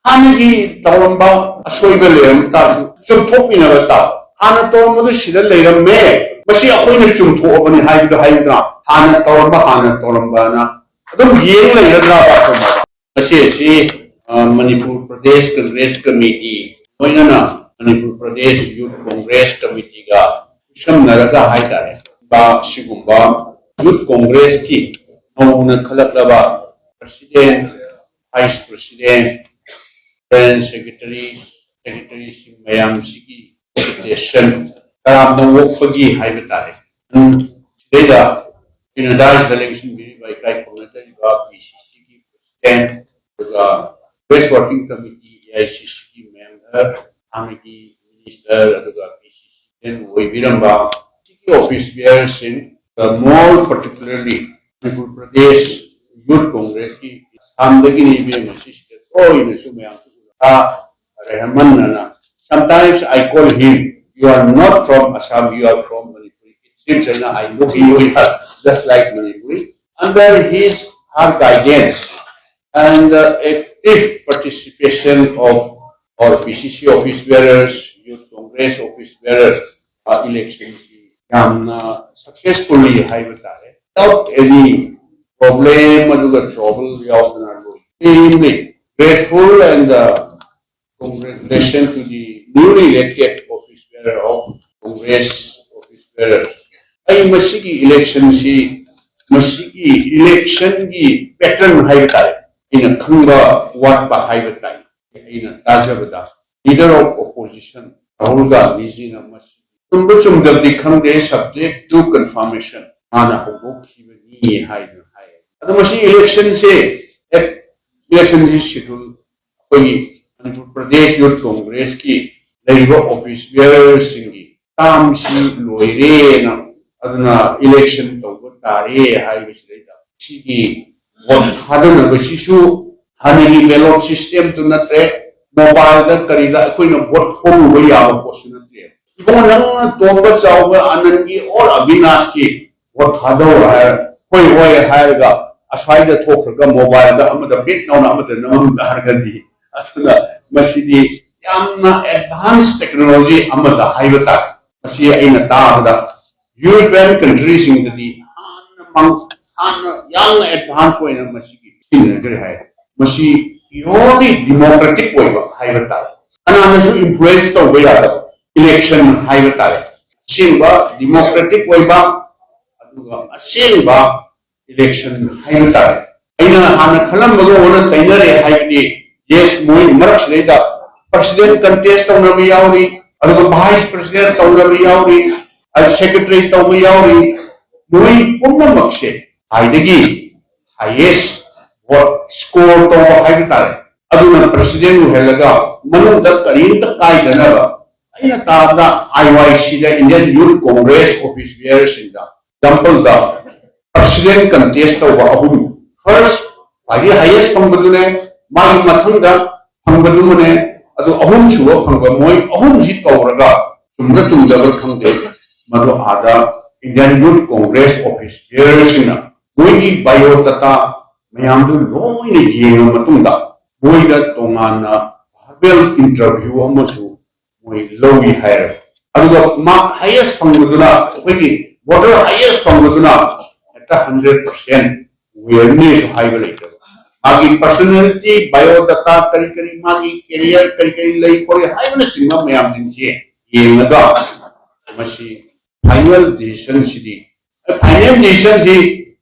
हानगी तौरंबा असोइबा लेरम तासु चुमथोकमिनबा ता हाना तौरंबदु सिदा लेरमे मसी अखोइना चुमथोबनि हाइबदु हाइना हाना तौरंबाना अदुम येंग लेरद्रा बाथमा असेसी मणिपुर प्रदेश कांग्रेस कमेटी मोइना मणिपुर प्रदेश यूथ कांग्रेस कमेटी का समनरगा हाइतारे बा सिगुंबा यूथ कांग्रेस की नौना खलकलबा president vice president Then secretary mayam sigi station karam no work pagi haibetare deda in a dash election be by kai community ba PCC ki president the West Working Committee AICC ki member amiki minister the PCC then we biramba city office bears in more particularly Manipur Pradesh Youth Congress ki samdagi ni be message oh in sumyam sometimes I call him, you are not from Assam, you are from Manipur. It seems like I look you are just like Manipur. Under his hard guidance and active participation of our PCC office bearers, Youth Congress office bearers, elections, successfully without any problem or trouble. We often are extremely grateful and congratulations to the newly elected office bearer of Congress office bearers. I masigi election ki pattern haibata in a khamba what ba haibata in a tajabada leader of opposition Rahul Gandhi ji na masigi tumbu chumdabdi khangde subject to confirmation ana hobok ni haidu hai adu masigi election schedule koi Manipur Pradesh Youth Congress की लैरिबा office bears सिंगी ताम सी लोइरे ना अदना election तौबा तारे high बिसलेदा सिगी vote खादन बसिसु हानेगी ballot system तो नत्रे mobile दा करीदा अखोइना vote खोलुबा याबा पोसु नत्रे इबोनंग तोबा चावगा आनंदगी और अविनाश की वोट खादो है होय हायगा aswaida thokraga mobile da amada bit nauna amada namam da hargadi asuna masidi yamna advanced technology amada haibata masi aina taada European countries in the young advanced way na masigi sinagre hai masi purely democratic way ba haibata ana su influence to way ada election haibata sinba democratic way ba aduga asinba election haibata aina hana khalam bago ona tainare haibdi yes moi marks leida president contest tawna bi yauri aduga vice president tawna bi yauri as secretary tawna yauri moi punna makshe haidagi highest vote score to haibata aduna president helaga manung da karin ta kai dana ba aina ta da IYC da Indian Youth Congress office bearers in da temple da president contest of ahum first bagi highest pangbadune magi mathangda pangbadune adu ahum chuwa pangba moi ahum ji tawraga chumda chumda khangde madu ada Indian Youth Congress office bearsina moigi biodata mayamdu loine yenga matungda moida tongana verbal interview amasu moi lowi hire adu ma highest pangbaduna moigi voter highest pangbaduna 100% awareness highlighted. Magi personality, biodata, kari magi career, kari lay kore highlight singa mayam jinche. Ye naga, masi final decision sidi. Final decision si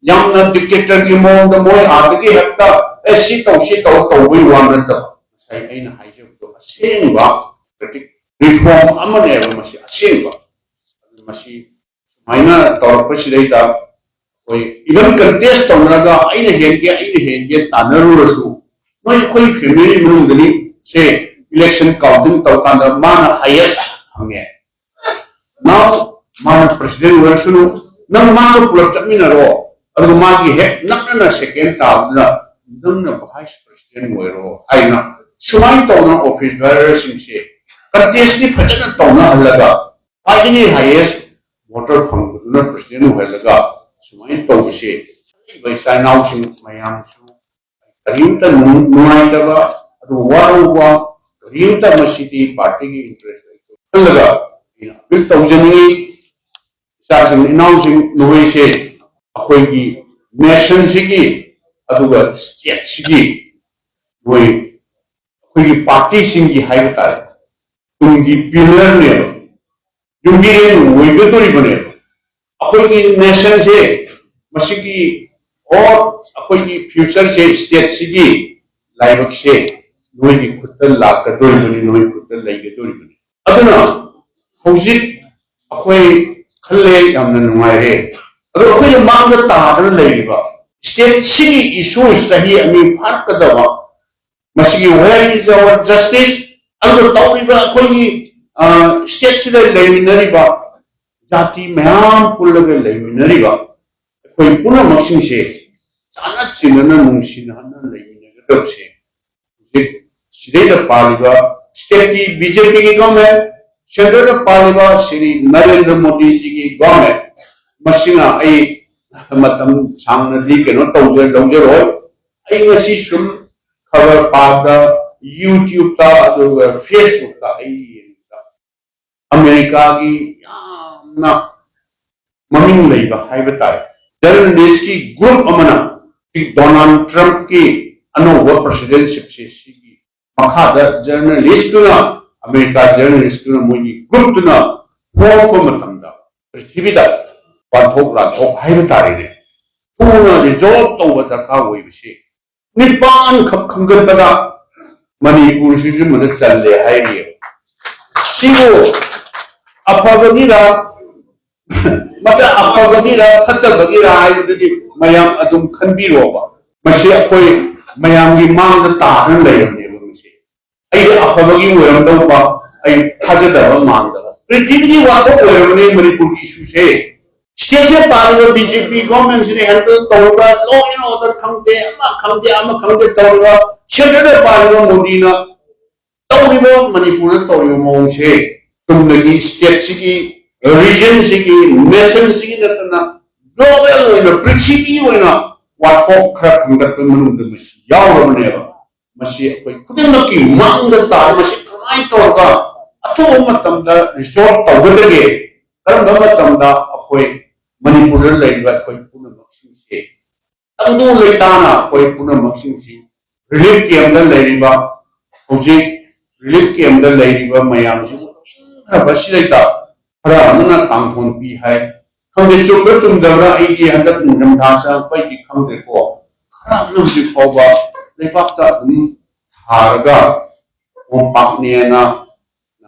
yang na dictator ki mo the boy aadagi hakta si to we want to. Sai aina haije to asengwa reform amane masi asengwa masi maina torpa sidaita even contest tawnaga aina henge tanarusu moi koi family munugani say election counting tawkanda mana highest hange now mana president version nang mana pulak chaminaro adu magi hek nakna second tabna namna vice president wero aina sumai tawna office bearers se contest ni phajana tawna halaga aini highest voter phangduna president halaga sumai tawse by sign out mayam su karim ta numai ta ba ꯑꯗꯨ ꯋꯥꯔꯧꯕ ꯀꯔꯤꯝꯇ ꯃꯁꯤꯗꯤ ꯄꯥꯔꯇꯤꯒꯤ interest ꯂꯩꯇꯦ ꯈꯜꯂꯒ ꯑꯩꯅ appeal ꯇꯧꯖꯅꯤꯡꯉꯤ ꯏꯆꯥꯁꯤꯡ ꯏꯅꯥꯎꯁꯤꯡ ꯅꯣꯏꯁꯦ ꯑꯩꯈꯣꯏꯒꯤ ꯅꯦꯁꯟꯁꯤꯒꯤ ꯑꯗꯨꯒ ꯁ꯭ꯇꯦꯠꯁꯤꯒꯤ ꯅꯣꯏ ꯑꯩꯈꯣꯏꯒꯤ ꯄꯥꯔꯇꯤꯁꯤꯡꯒꯤ ꯍꯥꯏꯕ ꯇꯥꯔꯦ ꯇꯨꯡꯒꯤ ꯄꯤꯂꯔꯅꯦꯕ ꯌꯨꯝꯕꯤꯔꯦꯟ ꯑꯣꯏꯒꯗꯧꯔꯤꯕꯅꯦꯕ ꯑꯩꯈꯣꯏꯒꯤ ꯅꯦꯁꯟꯁꯦ ꯃꯁꯤꯒꯤ ꯑꯣꯔ ꯑꯩꯈꯣꯏꯒꯤ ꯐ꯭ꯌꯨꯆꯔꯁꯦ ꯁ꯭ꯇꯦꯠꯁꯤꯒꯤ ꯂꯥꯏꯕꯛꯁꯦ ꯅꯣꯏꯒꯤ ꯈꯨꯠꯇ ꯂꯥꯛꯀꯗꯧꯔꯤꯕꯅꯤ ꯅꯣꯏꯒꯤ ꯈꯨꯠꯇ ꯂꯩꯒꯗꯧꯔꯤꯕꯅꯤ ꯑꯗꯨꯅ ꯍꯧꯖꯤꯛ ꯑꯩꯈꯣꯏ ꯈꯜꯂꯦ ꯌꯥꯝꯅ ꯅꯨꯡꯉꯥꯏꯔꯦ ꯑꯗꯣ ꯑꯩꯈꯣꯏꯅ ꯃꯥꯡꯗ ꯇꯥꯗꯅ ꯂꯩꯔꯤꯕ ꯁ꯭ꯇꯦꯠꯁꯤꯒꯤ ꯏꯁꯨ ꯆꯍꯤ ꯑꯅꯤ ꯐꯥꯔꯛꯀꯗꯕ ꯃꯁꯤꯒꯤ ꯋꯦꯌꯔ ꯏज ꯑꯋꯔ ꯖꯁꯇꯤꯁ ꯑꯗꯨꯒ ꯇꯧꯔꯤꯕ ꯑꯩꯈꯣꯏꯒꯤ ꯁ꯭ꯇꯦꯠꯁꯤꯗ ꯂꯩꯃꯤꯟꯅꯔꯤꯕ ꯖꯥꯇꯤ ꯃꯌꯥꯝ ꯄꯨꯜꯂꯒ ꯂꯩꯃꯤꯟꯅꯔꯤꯕ ꯑꯩꯈꯣꯏ ꯄꯨꯝꯅꯃꯛꯁꯤꯡꯁꯦ ꯆꯥꯟꯅ ꯆꯤꯟꯅꯅ ꯅꯨꯡꯁꯤꯅꯍꯟꯅ ꯂꯩꯃꯤꯟꯅꯒꯗꯕꯁꯦ ꯍꯧꯖꯤꯛ ꯁꯤꯗꯩꯗ ꯄꯥꯜꯂꯤꯕ ꯁ꯭ꯇꯦꯠꯀꯤ ꯕꯤꯖꯦꯄꯤꯒꯤ ꯒꯣꯔꯃꯦꯟ ꯁꯦꯟꯇꯔꯗ ꯄꯥꯜꯂꯤꯕ ꯁ꯭ꯔꯤ ꯅꯔꯦꯟꯗ꯭ꯔ ꯃꯣꯗꯤꯖꯤꯒꯤ ꯒꯣꯔꯃꯦꯟ ꯃꯁꯤꯅ ꯑꯩ ꯃꯇꯝ ꯁꯥꯡꯅꯗꯤ ꯀꯩꯅꯣ ꯂꯧꯖꯔꯣꯏ ꯑꯩ ꯉꯁꯤ ꯁꯨꯝ खबर पादा यूट्यूब ता अदुगा फेसबुक ता आई अमेरिका की यामना ममिंग लेबा हाइबा तारे जर्नलिस्ट की ग्रुप अमना कि डोनाल्ड ट्रंप की अनोवा प्रेसिडेंटशिप से सिगी मखादा जर्नलिस्ट ना अमेरिका जर्नलिस्ट ना मोगी ग्रुप ना फॉर्म को मतमदा पृथ्वी दा वाथोक राथोक हाइबा तारे ने पूर्ण रिजॉल्व तो दरकार होई बिसे निपान खंगनबदा मणिपुर सिजु मद चले हाइरिए सिगो अफबगिरा मत अफबगिरा फतबगिरा हाइबदि मयाम अदुम खनबिरोबा मसे अखोय मयाम की मांग तादन लेरने मसे आई अफबगी ओरमदौबा आई थाजदबा मांगदबा पृथ्वी की वाथो ओरमने मणिपुर की इशू से स्टेट से पार्लिया बीजेपी गवर्नमेंट ने हैंडल तौरबा लॉ एंड ऑर्डर खंगदे खंगदे तौरबा सेंट्रल पार्लिया मोदी ना तौरिबा मणिपुर तौरिबा मोंग से तुमदगी स्टेट सिगी रीजन सिगी नेशन सिगी नतना ग्लोबल ओइना पृथ्वी ओइना वाथोक खरा खंगदप मनुंद मसी यावरबनेबा मसी अखोय खुदमकी मांगदा ता मसी कमाय तौरगा अथोब मतमदा रिसोर्ट तौगदगे करम मतमदा अखोय मणिपुर लेबा अखोय पुनमक्सिंसे तंदु लेताना अखोय पुनमक्सिंसी रिलीफ कैम्प लेरिबा हौजिक रिलीफ कैम्प लेरिबा मयामसि खरबसि लेता खरा अमना कांगथोन पी हाय खंगे चुम्बा चुमदबरा आइदी हंदक निगम धासा पैदि खंगे को खरा अमनसि फोबा लेबाक्ता थारगा ओ पाकनेना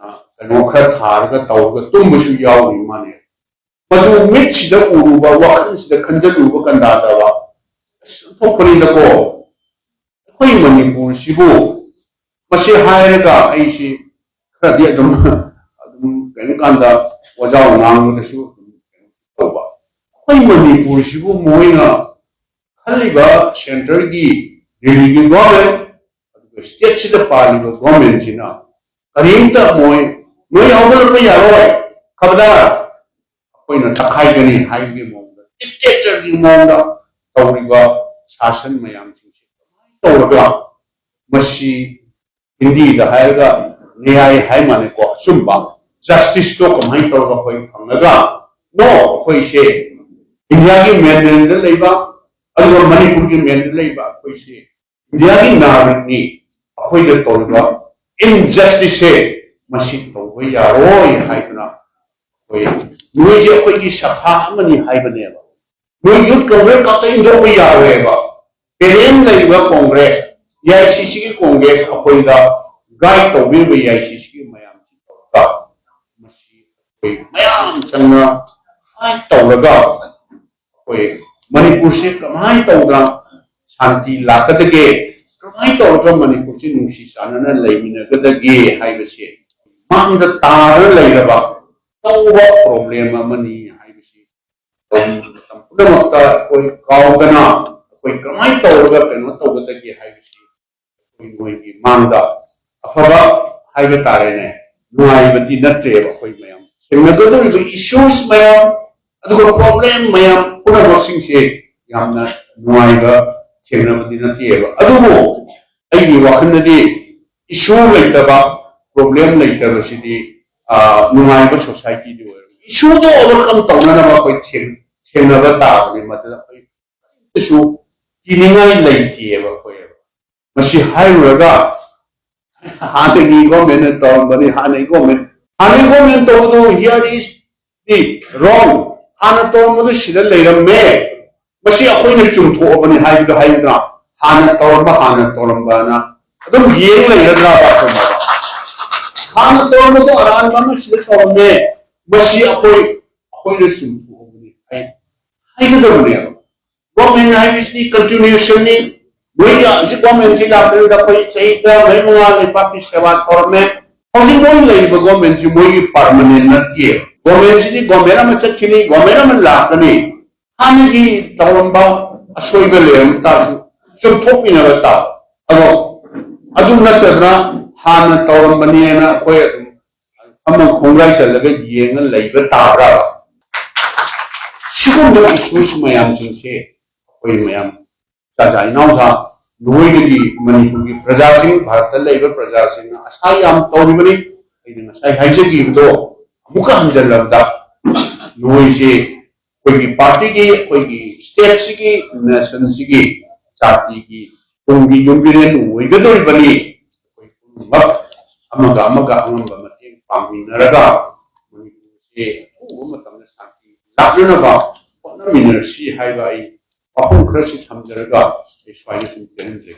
कनो खरा थारगा तौगा तुम्बसु यावि माने मधु मिट सिदा उरुबा वखन सिदा खंजलुबा कंदादबा थोपनी दको कोई मणिपुर सिबु मसे हायरगा आइसि खरदि अदुम कन कांदा वजाव नांगदसु तौबा कोई मणिपुर सिबु मोइना खलिबा सेंटर की दिल्ली की गवर्नमेंट स्टेट सिदा पालिबा गवर्नमेंट सिना करीमता मोय हौगलबा यारोय खबरदार कोइना तखाइगनी हाइबगे मोंदा डिक्टेटर की मोंदा तौरिबा शासन मयाम सिंसे तौरगा मसी हिंदी दा हायगा न्याय हाय माने को सुंबा जस्टिस तो कमाई तौरगा कोई फंगगा नो कोई से इंडिया की मेनलैंड लेबा अगर मणिपुर की मेनलैंड लेबा कोई से इंडिया की नागरिक नि अखोय दे तौरगा इनजस्टिस से मसी तौबा यारोय हाइबना कोई नोइजे अखोय की सभा अमनि हाइबनेबा नोइ यूथ कांग्रेस का इंदो यारोयबा पेरेन लेबा कांग्रेस याईसीसी की कांग्रेस अखोयदा गाइड तौबिरबा याईसीसी की मयाम ची तौरगा मसी कोई मयाम संना फाइट तौरगा कोई मणिपुर से कमाई तौरा शांति लाकदगे कमाई तौरगा मणिपुर से नुंसी सानना लेमिनगदगे हाइबसे मांगद तार लेरबा तौबा प्रॉब्लम अमनी हाइबसे पुनमक्ता कोई काउदना कोई कमाई तौरगा कनो तौगदगे हाइबसे कोई नोइगी मांगदा अफबा हाइबे तारेने नुआइबति नत्रेबा कोई मयाम सेंगददो इश्यूज मयाम अदुगो प्रॉब्लम मयाम पुनमक्सिंसे यामना नुआइबा थेंगनबदि नत्रेबा अदुबो अइगी वखनदि issue leitaba problem leitaba sidi nungai ba society di issue do overcome tawna na ba koi thengna ba ta ni matla koi issue kiningai leiti ba koi masi hairaga hanagi government tawbani hanai government to here is the wrong hana to mo sida leiramme masi akoina chumthoabani haidu haidra hana toramba na adum yeng leira ba ko ma hana toramba to aran ma sida torme masi akoina chumthoabani haidu do ne government has the continuation ni boya ji government ji la fil da koi sahi ka mai mga le papi sewa torme hosi moi le ba government ji moi permanent na tie government ji government ma chakini government ma la kani hani ji toramba asoi be le ta sum thopi na ta ado adum na tadra hana torambani na koi amang khongai chalaga yenga leiba ta ra sikum do issues mayam sing se koi mayam Saja inausa noi di Manipur ki praja sing Bharat leiba praja sing asai am tori bani ina sai haije ki do muka hamjal labda noi se koi ki party ki koi ki state ki nation ki jati ki tongi yumbiren noi ga dori bani koi map amaga angam mate paminaraga Manipur se matam na santi lakna ba ona minersi hai bai Apun kerasi tham jeraga, iswai sum terenje.